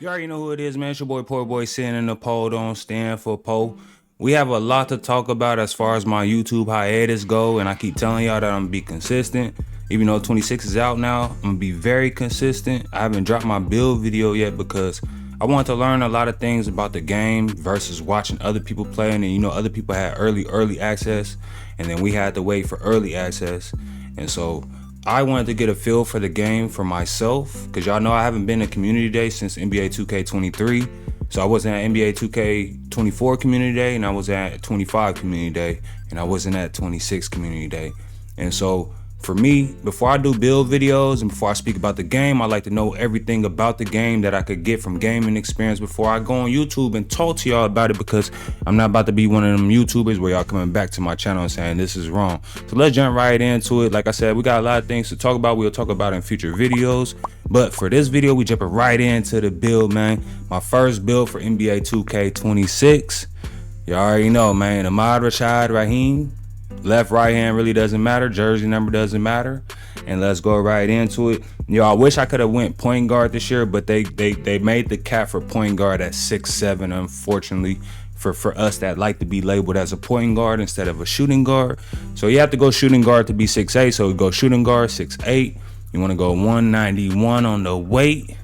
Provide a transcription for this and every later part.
You already know who it is, man. It's your boy PoorBoySin, and the poll don't stand for poll. We have a lot to talk about as far as my YouTube hiatus go, and I keep telling y'all that I'm gonna be consistent. Even though 26 is out now, I'm gonna be very consistent. I haven't dropped my build video yet because I want to learn a lot of things about the game versus watching other people playing. And other people had early access, and then we had to wait for early access. And so I wanted to get a feel for the game for myself, because y'all know I haven't been to community day since NBA 2K23. So I wasn't at NBA 2K24 community day, and I was at 25 community day, and I wasn't at 26 community day. And so for me, before I do build videos and before I speak about the game, I like to know everything about the game that I could get from gaming experience before I go on YouTube and talk to y'all about it, because I'm not about to be one of them YouTubers where y'all coming back to my channel and saying this is wrong. So let's jump right into it. Like I said, we got a lot of things to talk about. We'll talk about in future videos. But for this video, we jumping right into the build, man. My first build for NBA 2K26. You already know, man. Ahmad, Raheem. Left, right hand really doesn't matter. Jersey number doesn't matter. And let's go right into it. I wish I could have went point guard this year, but they made the cap for point guard at 6'7", unfortunately, for us that like to be labeled as a point guard instead of a shooting guard. So you have to go shooting guard to be 6'8". So we go shooting guard 6'8". You want to go 191 on the weight.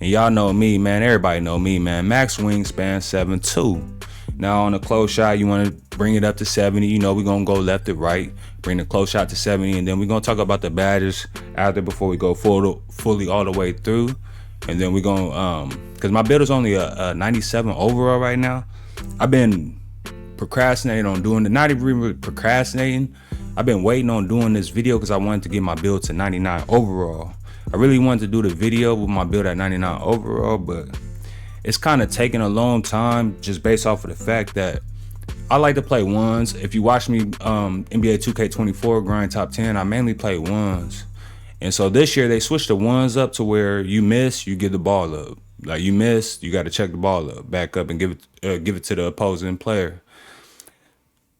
And y'all know me, man. Everybody know me, man. Max wingspan 7'2". Now on the close shot, you want to bring it up to 70. We're going to go left to right, bring the close shot to 70. And then we're going to talk about the badges after, before we go fully all the way through. And then we're going to, because my build is only a 97 overall right now. I've been procrastinating on doing it. Not even really procrastinating. I've been waiting on doing this video because I wanted to get my build to 99 overall. I really wanted to do the video with my build at 99 overall, but it's kind of taking a long time just based off of the fact that I like to play ones. If you watch me NBA 2K24 grind top 10, I mainly play ones. And so this year they switched the ones up to where you miss, you give the ball up. Like you miss, you got to check the ball up, back up, and give it to the opposing player.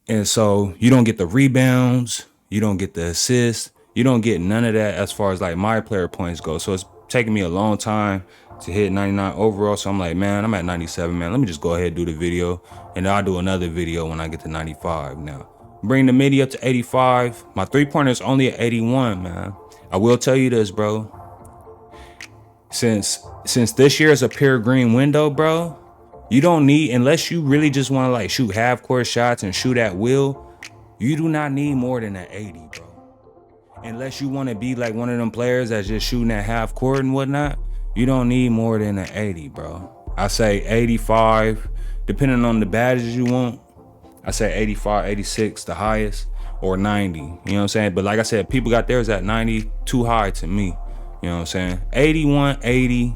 And so you don't get the rebounds, you don't get the assists, you don't get none of that as far as like my player points go. So it's taking me a long time to hit 99 overall. So I'm like, man, I'm at 97, man. Let me just go ahead and do the video, and then I'll do another video when I get to 95. Now, bring the midi up to 85. My three-pointer is only at 81, man. I will tell you this, bro. Since this year is a pure green window, bro, you don't need, unless you really just want to like shoot half-court shots and shoot at will, you do not need more than an 80, bro. Unless you want to be like one of them players that's just shooting at half court and whatnot, you don't need more than an 80, bro. I say 85, depending on the badges you want. I say 85, 86, the highest, or 90. You know what I'm saying? But like I said, people got theirs at 90, too high to me. You know what I'm saying? 81, 80,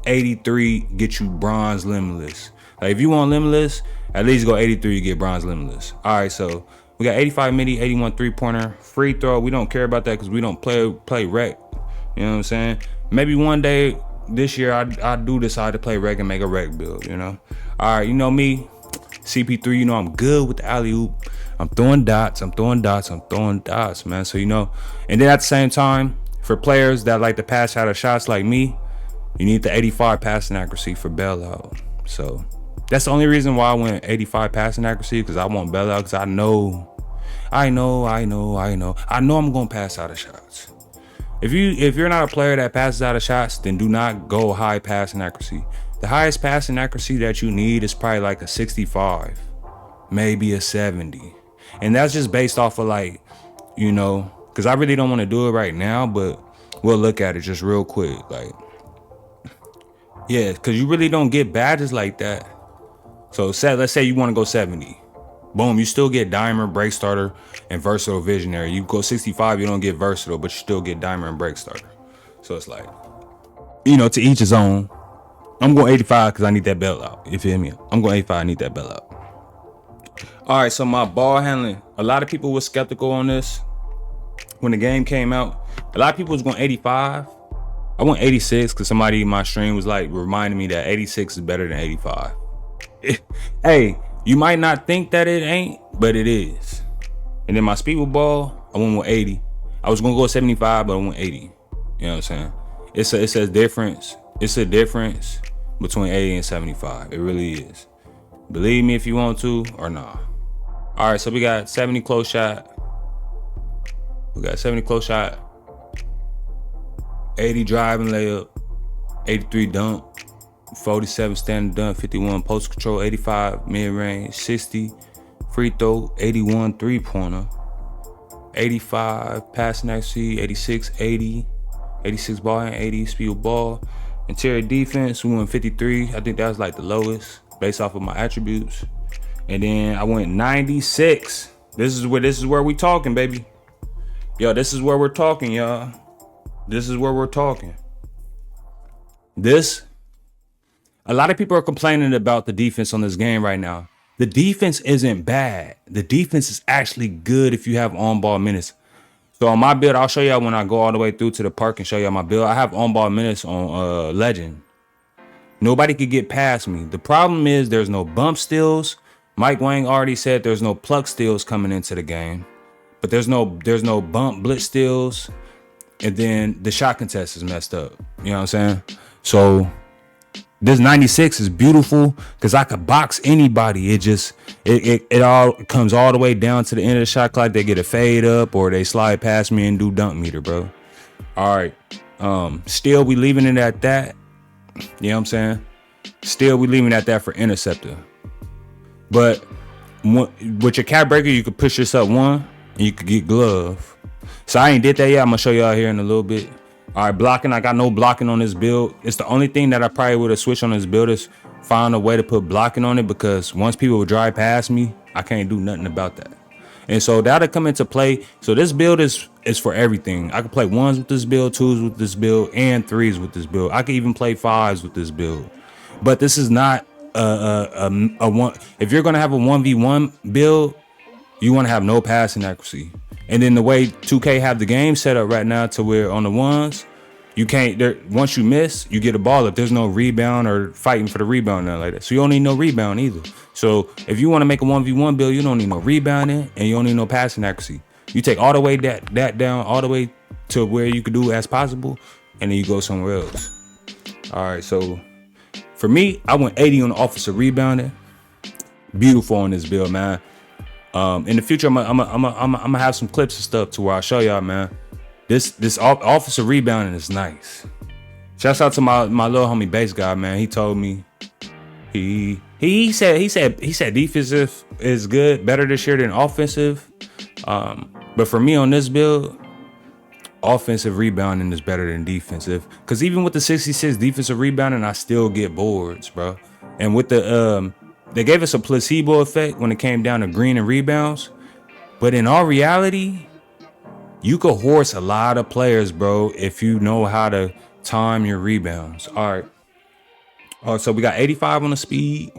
83 get you bronze limitless. Like if you want limitless, at least go 83, you get bronze limitless. All right, so we got 85 midi, 81 three-pointer, free throw. We don't care about that because we don't play rec. You know what I'm saying? Maybe one day this year I do decide to play rec and make a rec build, All right, you know me, CP3, I'm good with the alley-oop. I'm throwing dots, man. So, and then at the same time, for players that like to pass out of shots like me, you need the 85 passing accuracy for bailout. So that's the only reason why I went 85 passing accuracy, because I want bailout, because I know I'm gonna pass out of shots. If you're not a player that passes out of shots, then do not go high passing accuracy. The highest passing accuracy that you need is probably like a 65, maybe a 70. And that's just based off of like, because I really don't want to do it right now, but we'll look at it just real quick. Like, yeah, because you really don't get badges like that. So let's say you want to go 70. Boom, you still get diamond, break starter, and versatile visionary. You go 65, you don't get versatile, but you still get diamond and break starter. So it's like, to each his own. I'm going 85 because I need that belt out. You feel me? I'm going 85, I need that belt out. All right, so my ball handling. A lot of people were skeptical on this when the game came out. A lot of people was going 85. I went 86 because somebody in my stream was like reminding me that 86 is better than 85. Hey, you might not think that it ain't, but it is. And then my speed with ball, I went with 80. I was gonna go 75, but I went 80. You know what I'm saying? It's a difference. It's a difference. between 80 and 75. It really is. Believe me if you want to or nah. All right, so we got 70 close shot. We got 70 close shot, 80 driving layup, 83 dunk, 47 standing dunk, 51 post control, 85 mid range, 60 free throw, 81 three-pointer, 85 passing accuracy, 86 80, 86 ball and 80 speed of ball. Interior defense, we went 53. I think that was like the lowest based off of my attributes. And then I went 96. This is where we talking, baby. Yo, this is where we're talking, y'all. This is where we're talking. A lot of people are complaining about the defense on this game right now. The defense isn't bad. The defense is actually good if you have on-ball minutes. So on my build, I'll show y'all when I go all the way through to the park and show y'all my build. I have on-ball minutes on Legend. Nobody could get past me. The problem is there's no bump steals. Mike Wang already said there's no pluck steals coming into the game. But there's no bump blitz steals. And then the shot contest is messed up. You know what I'm saying? So this 96 is beautiful because I could box anybody. It all comes all the way down to the end of the shot clock. They get a fade up or they slide past me and do dunk meter, bro. All right. Still we leaving it at that. You know what I'm saying? Still we leaving it at that for interceptor. But with your cap breaker, you could push yourself one and you could get glove. So I ain't did that yet. I'm gonna show y'all here in a little bit. All right, blocking. I got no blocking on this build. It's the only thing that I probably would have switched on this build is find a way to put blocking on it, because once people would drive past me, I can't do nothing about that. And so that'll come into play. So this build is for everything. I can play ones with this build, twos with this build, and threes with this build. I can even play fives with this build. But this is not a one. If you're gonna have a 1v1 build, you want to have no passing accuracy. And then the way 2K have the game set up right now to where on the ones, you can't, once you miss, you get a ball up. There's no rebound or fighting for the rebound, nothing like that. So you don't need no rebound either. So if you want to make a 1v1 build, you don't need no rebounding and you don't need no passing accuracy. You take all the way that down, all the way to where you could do as possible, and then you go somewhere else. All right, so for me, I went 80 on the offensive rebounding. Beautiful on this build, man. In the future, I'm gonna have some clips and stuff to where I show y'all, man. This offensive rebounding is nice. Shouts out to my little homie base guy, man. He told me he said defensive is good, better this year than offensive. But for me on this build, offensive rebounding is better than defensive. Cause even with the 66 defensive rebounding, I still get boards, bro. And with the they gave us a placebo effect when it came down to green and rebounds. But in all reality, you could horse a lot of players, bro, if you know how to time your rebounds. All right. Oh, so we got 85 on the speed.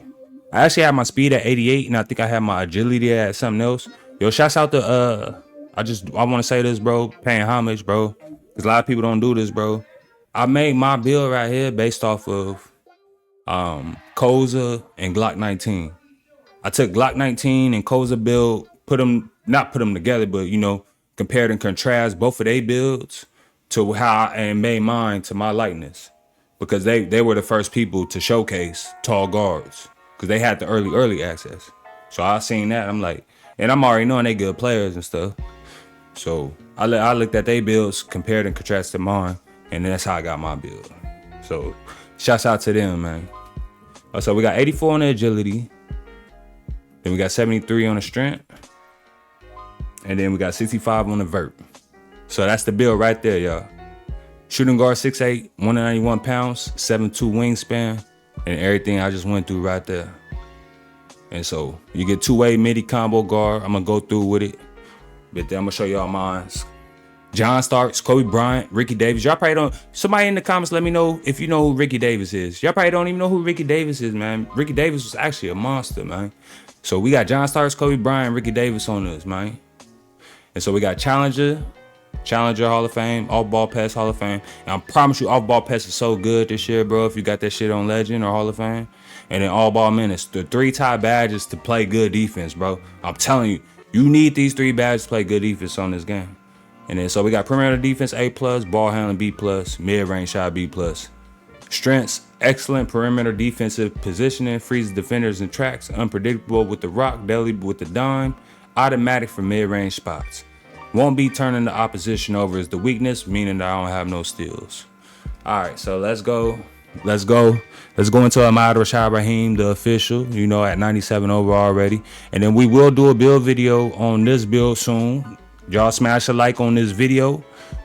I actually had my speed at 88, and I think I had my agility at something else. Yo, shouts out to I want to say this, bro, paying homage, bro, because a lot of people don't do this, bro. I made my build right here based off of Koza and Glock 19. I took Glock 19 and Koza build, not put them together, but compared and contrast both of their builds to how and made mine to my likeness, because they were the first people to showcase tall guards because they had the early access. So I seen that, I'm like, and I'm already knowing they good players and stuff. So I looked at their builds, compared and contrasted mine, and that's how I got my build. So shouts out to them, man. So we got 84 on the agility. Then we got 73 on the strength. And then we got 65 on the vert. So that's the build right there, y'all. Shooting guard 6'8", 191 pounds, 7'2" wingspan, and everything I just went through right there. And so you get two-way midi combo guard. I'm going to go through with it. But then I'm going to show y'all mine. John Starks, Kobe Bryant, Ricky Davis. Y'all probably don't. Somebody in the comments let me know if you know who Ricky Davis is. Y'all probably don't even know who Ricky Davis is, man. Ricky Davis was actually a monster, man. So we got John Starks, Kobe Bryant, Ricky Davis on us, man. And so we got Challenger Hall of Fame, Off-Ball Pass Hall of Fame. And I promise you, Off-Ball Pass is so good this year, bro, if you got that shit on Legend or Hall of Fame. And then All-Ball Minutes. The 3 top badges to play good defense, bro. I'm telling you, you need these 3 badges to play good defense on this game. And then so we got perimeter defense A+, ball handling B+, mid-range shot B+, Strengths: excellent perimeter defensive positioning, freezes defenders in tracks, unpredictable with the rock, deadly with the dime, automatic for mid-range spots. Won't be turning the opposition over is the weakness, meaning that I don't have no steals. All right, so let's go into Ahmad Raheem, the official, at 97 overall already. And then we will do a build video on this build soon. Y'all smash a like on this video.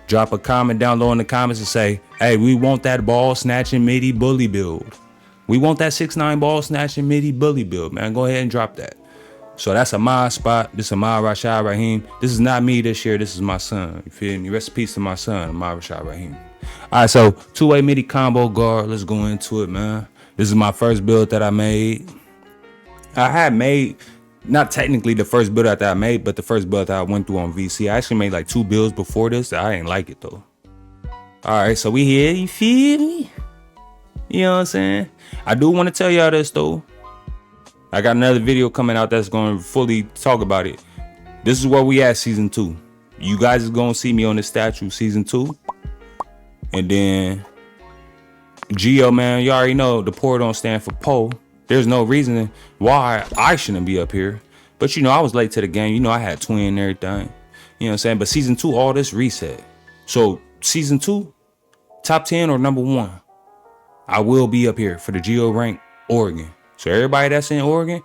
Drop a comment down low in the comments and say, hey, we want that ball snatching midi bully build. We want that 6'9" ball snatching midi bully build, man. Go ahead and drop that. So that's Ahmad spot. This is Ahmad Raheem. This is not me this year. This is my son. You feel me? Rest in peace to my son, Ahmad Raheem. All right, so two-way midi combo guard. Let's go into it, man. This is my first build that I made. I had made, not technically the first build that I made, but the first build that I went through on VC. I actually made like 2 builds before this. I didn't like it though. All right, so we here. You feel me? You know what I'm saying? I do want to tell y'all this though. I got another video coming out that's going to fully talk about it. This is where we at season 2. You guys is going to see me on this statue season 2. And then Geo, man, you already know the poor don't stand for Po. There's no reason why I shouldn't be up here. But I was late to the game. I had twin and everything. You know what I'm saying? But season 2, all this reset. So season 2, top 10 or number 1, I will be up here for the Geo rank Oregon. So everybody that's in Oregon,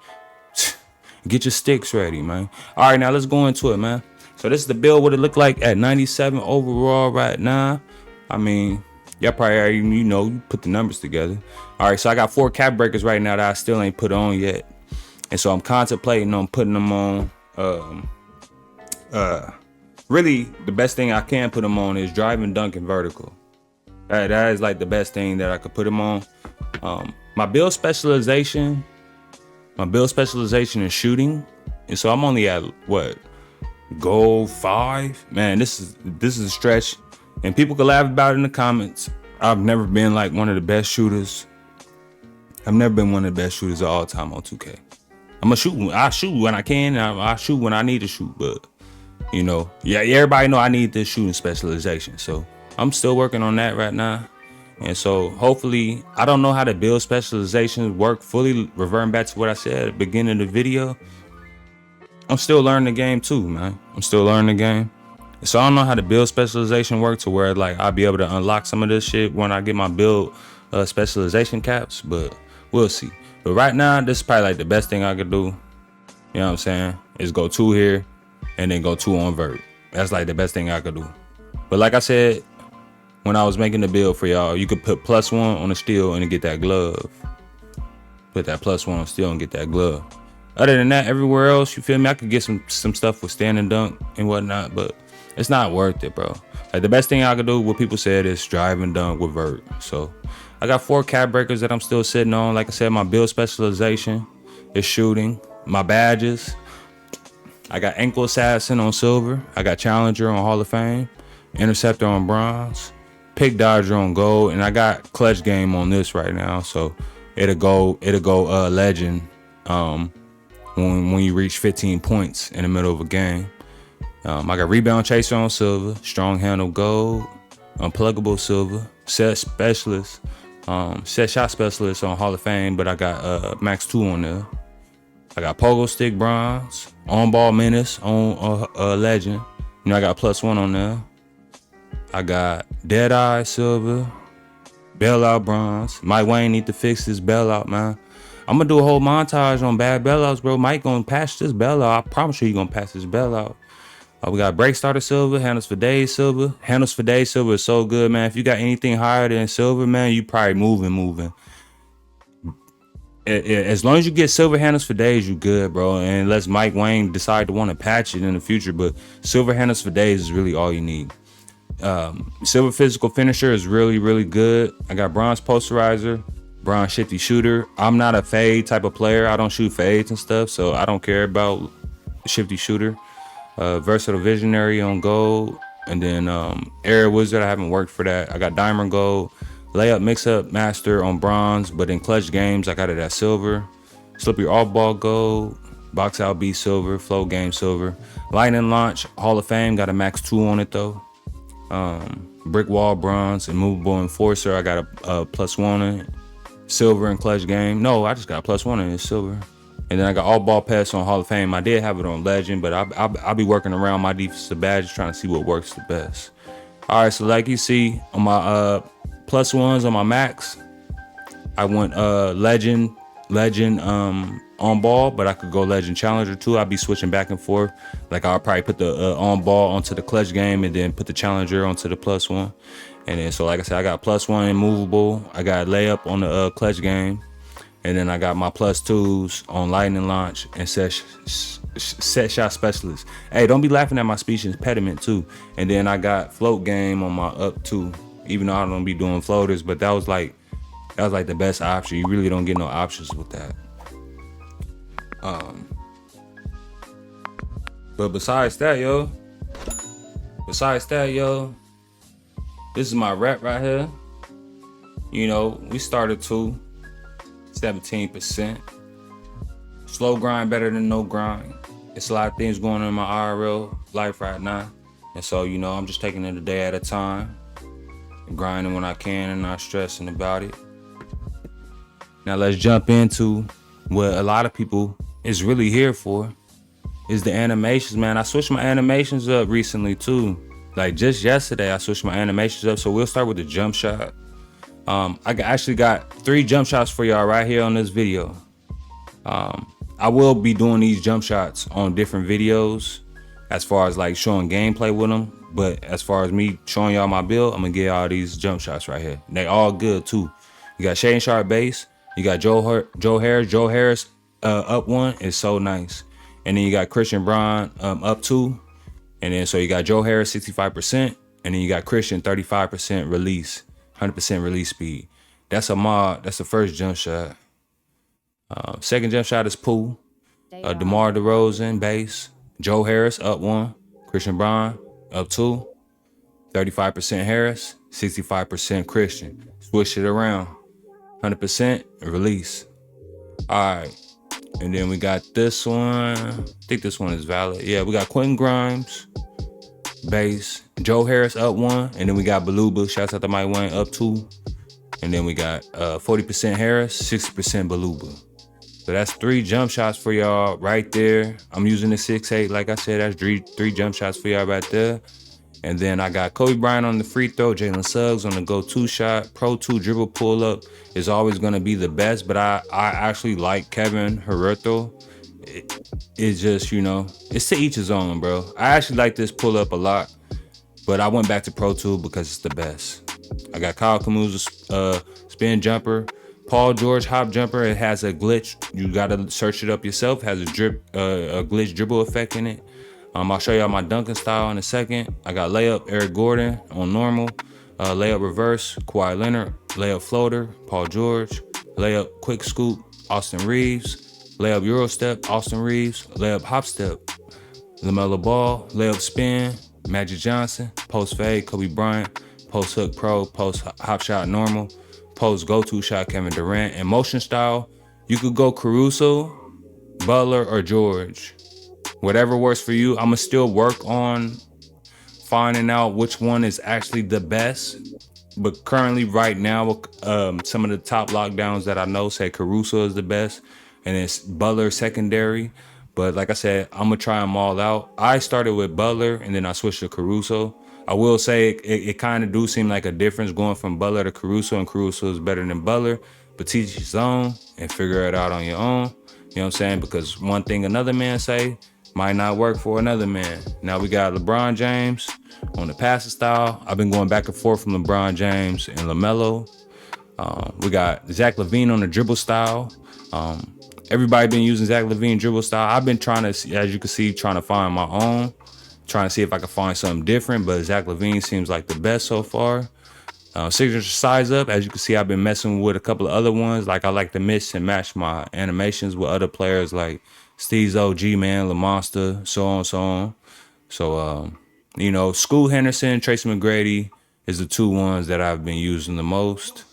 get your sticks ready, man. All right, now let's go into it, man. So this is the build, what it look like at 97 overall right now. I mean, y'all probably already, you put the numbers together. All right, so I got 4 cap breakers right now that I still ain't put on yet. And so I'm contemplating on putting them on. Really, the best thing I can put them on is driving, dunk, and vertical. That is like the best thing that I could put them on. My build specialization is shooting. And so I'm only at what? Goal 5? Man, this is a stretch. And people can laugh about it in the comments. I've never been like one of the best shooters. I've never been one of the best shooters of all time on 2K. I shoot when I can, and I shoot when I need to shoot. But, everybody know I need this shooting specialization. So I'm still working on that right now. And so hopefully, I don't know how to build specializations work fully, reverting back to what I said at the beginning of the video. I'm still learning the game too, man. I'm still learning the game. So I don't know how to build specialization work to where like I'll be able to unlock some of this shit when I get my build specialization caps, but we'll see. But right now, this is probably like the best thing I could do. You know what I'm saying? Is go 2 here and then go 2 on vert. That's like the best thing I could do. But like I said, when I was making the build for y'all, you could put +1 on the steal and get that glove. Put that +1 on steal and get that glove. Other than that, everywhere else, you feel me? I could get some stuff with stand and dunk and whatnot, but it's not worth it, bro. Like the best thing I could do, what people said, is drive and dunk with vert. So I got 4 cap breakers that I'm still sitting on. Like I said, my build specialization is shooting. My badges, I got ankle assassin on silver. I got challenger on Hall of Fame. Interceptor on bronze. Pick dodger on gold. And I got clutch game on this right now. So it'll go legend when you reach 15 points in the middle of a game. I got rebound chaser on silver, strong handle gold, unpluggable silver, set specialist, set shot specialist on Hall of Fame, but I got max 2 on there. I got pogo stick bronze, on ball menace on legend. I got +1 on there. I got dead eye silver, bailout bronze. Mike Wayne need to fix this bailout, man. I'm gonna do a whole montage on bad bailouts, bro. Mike gonna patch this bailout. I promise you he gonna patch this bailout. We got break starter silver, handles for days silver. Handles for days silver is so good, man. If you got anything higher than silver, man, you probably moving. As long as you get silver handles for days, you good, bro. And unless Mike Wayne decide to want to patch it in the future, but silver handles for days is really all you need. Silver physical finisher is really, really good. I got bronze posterizer, bronze shifty shooter. I'm not a fade type of player. I don't shoot fades and stuff, so I don't care about shifty shooter. Versatile visionary on gold, and then area wizard. I haven't worked for that. I got diamond gold. Layup mix-up master on bronze, but in clutch games, I got it at silver. Slippery off-ball gold. Box out B silver. Flow game silver. Lightning launch Hall of Fame, got a max 2 on it though. brick wall bronze, immovable enforcer. I got a +1 in it. Silver in clutch game. No, I just got a +1 in it, silver. And then I got all ball pass on Hall of Fame. I did have it on legend, but I'll be working around my defensive badges trying to see what works the best. All right, so like you see on my +1s on my max, I went legend on ball, but I could go legend challenger too. I'll be switching back and forth. Like I'll probably put the on ball onto the clutch game and then put the challenger onto the +1. And then so like I said, I got +1 immovable. I got layup on the clutch game. And then I got my +2s on lightning launch and set shot specialist. Hey, don't be laughing at my speech impediment too. And then I got float game on my up too. Even though I don't be doing floaters, but that was like the best option. You really don't get no options with that. But besides that, yo, this is my rep right here. You know, we started 17%. Slow grind better than no grind. It's a lot of things going on in my IRL life right now. And so, you know, I'm just taking it a day at a time. And grinding when I can and not stressing about it. Now let's jump into what a lot of people is really here for. Is the animations, man. I switched my animations up recently too. Like just yesterday, I switched my animations up. So we'll start with the jump shot. I actually got 3 jump shots for y'all right here on this video. I will be doing these jump shots on different videos as far as like showing gameplay with them. But as far as me showing y'all my build, I'm gonna get all these jump shots right here. They all good too. You got Shane Sharp base. You got Joe Harris up 1 is so nice. And then you got Christian Braun up 2. And then so you got Joe Harris 65%. And then you got Christian 35% release, 100% release speed. That's a mod. That's the first jump shot. Second jump shot is Poole. DeMar DeRozan base. Joe Harris up 1. Christian Braun up 2. 35% Harris, 65% Christian. Switch it around. 100% release. All right. And then we got this one. I think this one is valid. Yeah, we got Quentin Grimes, base. Joe Harris up 1. And then we got Beluba. Shouts out to Mike Wayne up 2. And then we got 40% Harris, 60% Beluba. So that's 3 jump shots for y'all right there. I'm using the 6'8". Like I said, that's three jump shots for y'all right there. And then I got Kobe Bryant on the free throw, Jalen Suggs on the go-to shot. Pro 2 dribble pull-up is always going to be the best, but I actually like Kevin Huerto. It's just, you know, it's to each his own, bro. I actually like this pull-up a lot, but I went back to Pro 2 because it's the best. I got Kyle Kuzma's spin jumper. Paul George hop jumper. It has a glitch. You got to search it up yourself. It has a glitch dribble effect in it. I'll show y'all my dunking style in a second. I got layup, Eric Gordon on normal. Layup reverse, Kawhi Leonard. Layup floater, Paul George. Layup quick scoop, Austin Reeves. Layup Euro step, Austin Reeves. Layup hop step, LaMelo Ball. Layup spin, Magic Johnson. Post fade, Kobe Bryant. Post hook pro, post hop shot normal. Post go-to shot, Kevin Durant. And motion style, you could go Caruso, Butler, or George. Whatever works for you. I'ma still work on finding out which one is actually the best. But currently right now, some of the top lockdowns that I know say Caruso is the best and it's Butler secondary. But like I said, I'm gonna try them all out. I started with Butler and then I switched to Caruso. I will say it kind of do seem like a difference going from Butler to Caruso, and Caruso is better than Butler, but teach his own and figure it out on your own. You know what I'm saying? Because one thing another man say might not work for another man. Now we got LeBron James on the passing style. I've been going back and forth from LeBron James and LaMelo. We got Zach LaVine on the dribble style. Everybody been using Zach LaVine dribble style. I've been trying to, as you can see, trying to find my own. Trying to see if I can find something different, but Zach LaVine seems like the best so far. Signature size up, as you can see, I've been messing with a couple of other ones. Like I like to mix and match my animations with other players like Steve's OG, man, LaMonster, so on, so on. So, you know, Scoot Henderson, Tracy McGrady is the 2 ones that I've been using the most.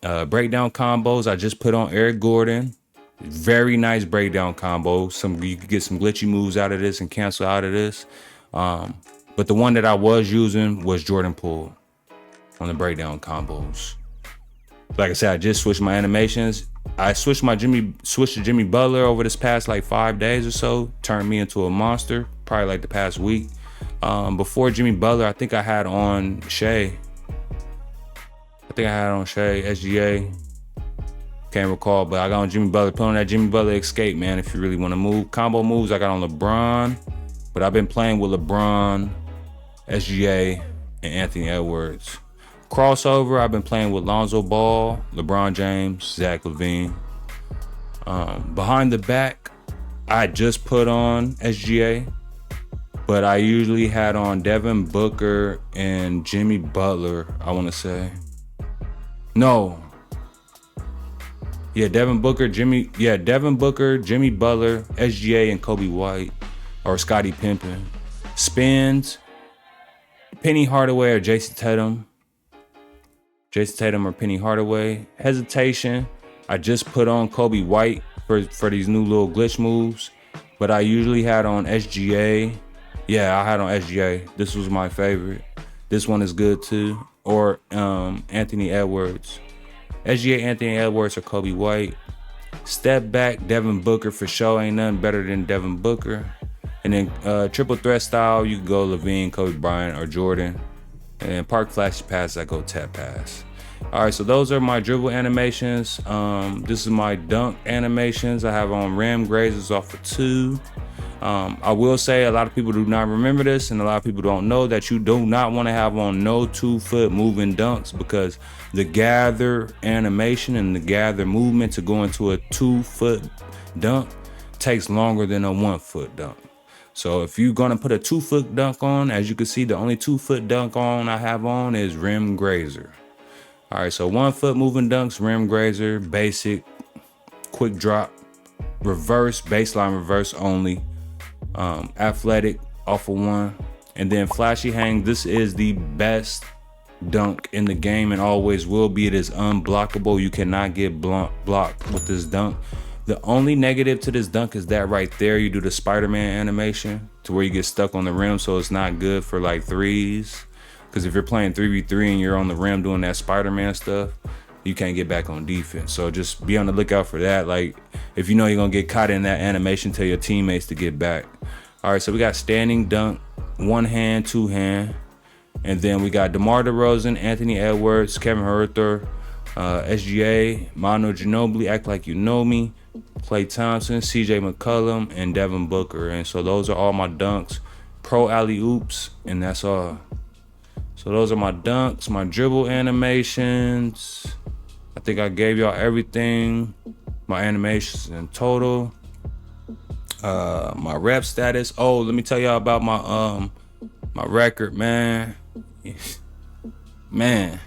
Breakdown combos, I just put on Eric Gordon. Very nice breakdown combo. You could get some glitchy moves out of this and cancel out of this. But But the one that I was using was Jordan Poole on the breakdown combos. Like I said, I just switched my animations. I switched to Jimmy Butler over this past like 5 days or so. Turned me into a monster, probably like the past week. Before Jimmy Butler, I think I had on Shea. SGA. Can't recall, but I got on Jimmy Butler. Put on that Jimmy Butler escape, man, if you really want to move. Combo moves, I got on LeBron. But I've been playing with LeBron, SGA, and Anthony Edwards. Crossover, I've been playing with Lonzo Ball, LeBron James, Zach LaVine. Behind the back, I just put on SGA, but I usually had on Devin Booker and Jimmy Butler, I want to say. No. Yeah, Devin Booker, Jimmy Butler, SGA, and Kobe White, or Scottie Pippen. Spins, Penny Hardaway or Jason Tatum or Penny Hardaway. Hesitation, I just put on Kobe White for these new little glitch moves, but I usually had on SGA. Yeah, I had on SGA. This was my favorite. This one is good too. Or Anthony Edwards. SGA, Anthony Edwards, or Kobe White. Step back, Devin Booker for sure. Ain't nothing better than Devin Booker. And then triple threat style, you can go LaVine, Kobe Bryant, or Jordan. And then park flashy pass, I go tap pass. All right, so those are my dribble animations. This is my dunk animations. I have on rim grazers off of 2. I will say a lot of people do not remember this, and a lot of people don't know that you do not want to have on no 2-foot moving dunks, because the gather animation and the gather movement to go into a 2-foot dunk takes longer than a 1-foot dunk. So if you're gonna put a 2-foot dunk on, as you can see, the only 2-foot dunk on I have on is rim grazer. All right, so 1-foot moving dunks, rim grazer, basic, quick drop, reverse, baseline reverse only, athletic off of 1, and then flashy hang. This is the best dunk in the game and always will be. It is unblockable. You cannot get blocked with this dunk. The only negative to this dunk is that right there, you do the Spider-Man animation to where you get stuck on the rim, so it's not good for like threes. Because if you're playing 3v3 and you're on the rim doing that Spider-Man stuff, you can't get back on defense. So just be on the lookout for that. Like, if you know you're going to get caught in that animation, tell your teammates to get back. All right, so we got standing dunk, 1 hand, 2 hand. And then we got DeMar DeRozan, Anthony Edwards, Kevin Huerter, SGA, Manu Ginobili, Act Like You Know Me, Klay Thompson, CJ McCollum, and Devin Booker. And so those are all my dunks. Pro alley-oops, and that's all. So those are my dunks, my dribble animations. I think I gave y'all everything. My animations in total. My rep status. Oh, let me tell y'all about my record, man. Man.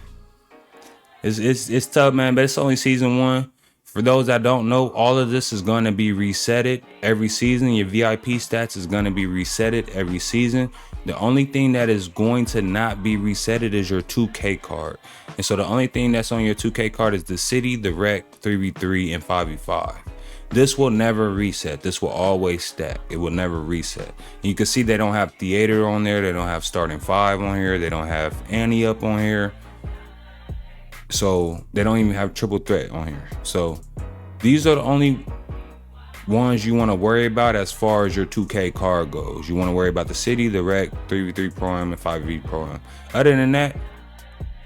It's tough, man, but it's only season 1. For those that don't know, all of this is going to be resetted every season. Your VIP stats is going to be resetted every season. The only thing that is going to not be resetted is your 2K card. And so the only thing that's on your 2K card is the city, the rec, 3v3, and 5v5. This will never reset. This will always stack. It will never reset. And you can see they don't have theater on there. They don't have starting 5 on here. They don't have Annie up on here. So they don't even have triple threat on here. So these are the only ones you want to worry about as far as your 2K card goes. You want to worry about the city, the rec, 3v3 pro-am, and 5v pro-am. Other than that,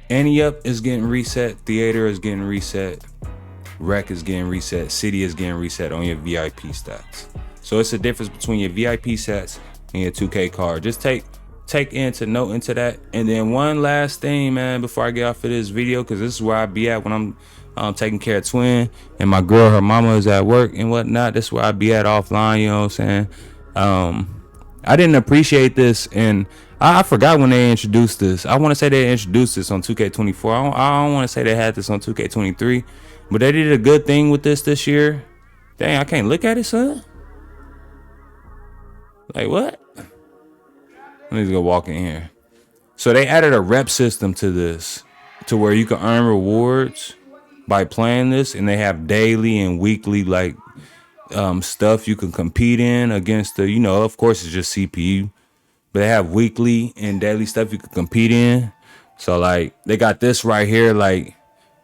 Annie up is getting reset. Theater is getting reset. Rec is getting reset. City is getting reset on your VIP stats. So it's a difference between your VIP stats and your 2K card. Just take note into that. And then one last thing, man, before I get off of this video, because this is where I be at when I'm taking care of Twin and my girl, her mama is at work and whatnot. This is where I be at offline, you know what I'm saying? I didn't appreciate this, and I forgot when they introduced this. I want to say they introduced this on 2K24. I don't want to say they had this on 2K23, but they did a good thing with this year. Dang, I can't look at it, son. Like, what? Let me just go walk in here. So they added a rep system to this, to where you can earn rewards by playing this, and they have daily and weekly stuff you can compete in against the, of course it's just CPU. but they have weekly and daily stuff you can compete in. So like they got this right here, like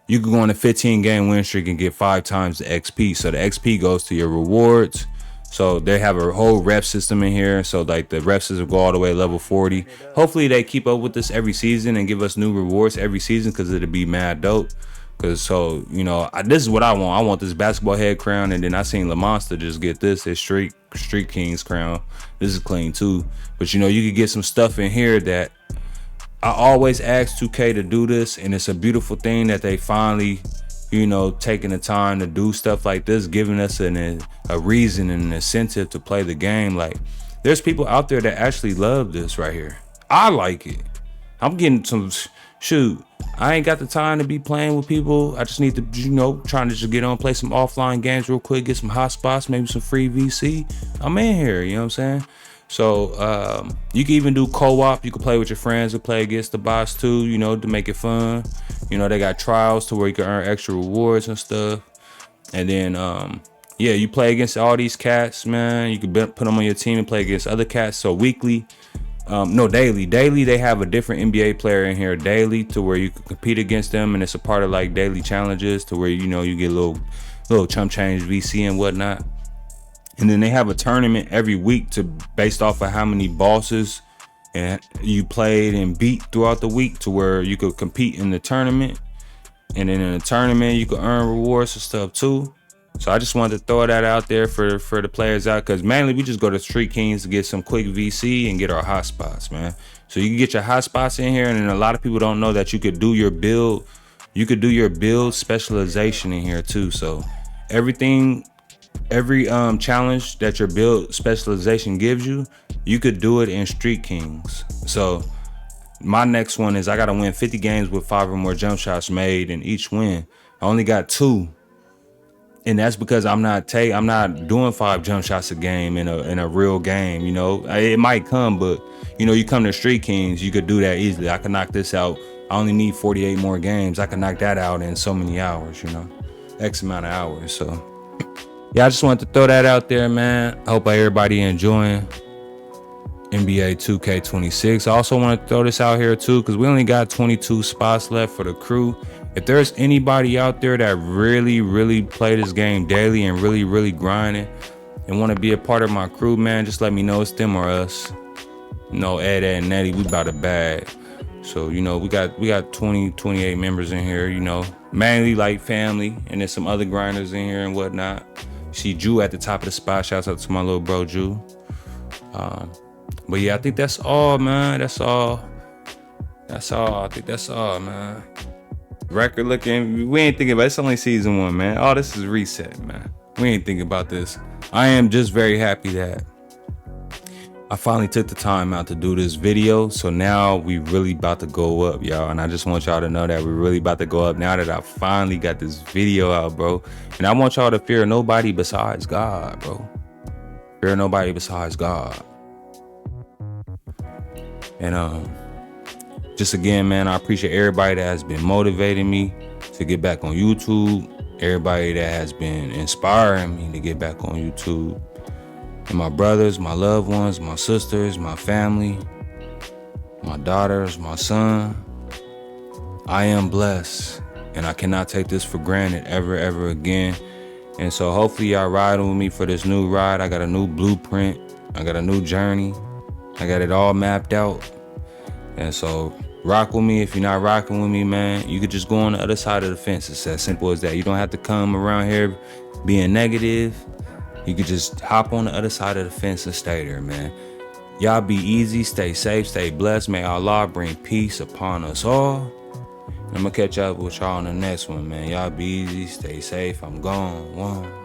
you can go on a 15 game win streak and get 5 times the XP. So the XP goes to your rewards. So they have a whole rep system in here. So like the rep system go all the way to level 40. Hopefully they keep up with this every season and give us new rewards every season, because it'll be mad dope. Cause so, you know, this is what I want. I want this basketball head crown, and then I seen LaMonster just get this, his Street Kings crown. This is clean too. But you know, you could get some stuff in here that I always ask 2K to do this, and it's a beautiful thing that they finally, you know, taking the time to do stuff like this, giving us a reason and an incentive to play the game. Like, there's people out there that actually love this right here. I like it. I'm getting some, shoot, I ain't got the time to be playing with people. I just need to, you know, trying to just get on, play some offline games real quick, get some hot spots, maybe some free VC. I'm in here, you know what I'm saying? So you can even do co-op. You can play with your friends and play against the bots too, you know, to make it fun. You know, they got trials to where you can earn extra rewards and stuff. And then, yeah, you play against all these cats, man. You can put them on your team and play against other cats. So weekly, no, daily. Daily, they have a different NBA player in here daily to where you can compete against them. And it's a part of like daily challenges to where, you know, you get a little chump change VC and whatnot. And then they have a tournament every week based off of how many bosses and you played and beat throughout the week, to where you could compete in the tournament. And then in the tournament, you could earn rewards and stuff too. So I just wanted to throw that out there for the players out, because mainly we just go to Street Kings to get some quick VC and get our hot spots, man. So you can get your hot spots in here, and then a lot of people don't know that you could do your build. You could do your build specialization in here too. So every challenge that your build specialization gives you, you could do it in Street Kings. So my next one is I gotta win 50 games with 5 or more jump shots made in each win. I only got 2, and that's because I'm not doing 5 jump shots a game in a real game. You know, it might come, but you know, you come to Street Kings, you could do that easily. I can knock this out. I only need 48 more games. I can knock that out in so many hours. You know, X amount of hours. So yeah, I just wanted to throw that out there, man. I hope everybody enjoying NBA 2K26. I also want to throw this out here too, because we only got 22 spots left for the crew. If there's anybody out there that really play this game daily and really grinding and want to be a part of my crew, man, just let me know. It's them or us. You know, Ed and Nettie, we about a bag. So, you know, we got 28 members in here, you know, mainly like family, and there's some other grinders in here and whatnot. See Jew at the top of the spot. Shouts out to my little bro Jew. But yeah, I think that's all, man. That's all. I think that's all, man. Record looking, we ain't thinking about it. It's only season 1, man. Oh, this is reset, man. We ain't thinking about this. I am just very happy that I finally took the time out to do this video. So now we really about to go up, y'all. And I just want y'all to know that we're really about to go up now that I finally got this video out, bro. And I want y'all to fear nobody besides God, bro. Fear nobody besides God. And just again, man, I appreciate everybody that has been motivating me to get back on YouTube. Everybody that has been inspiring me to get back on YouTube. And my brothers, my loved ones, my sisters, my family, my daughters, my son. I am blessed, and I cannot take this for granted ever again. And so hopefully y'all riding with me for this new ride. I got a new blueprint. I got a new journey. I got it all mapped out. And so rock with me. If you're not rocking with me, man, you could just go on the other side of the fence. It's as simple as that. You don't have to come around here being negative. You could just hop on the other side of the fence and stay there, man. Y'all be easy, stay safe, stay blessed. May Allah bring peace upon us all. I'm gonna catch up with y'all on the next one, man. Y'all be easy, stay safe. I'm gone. One.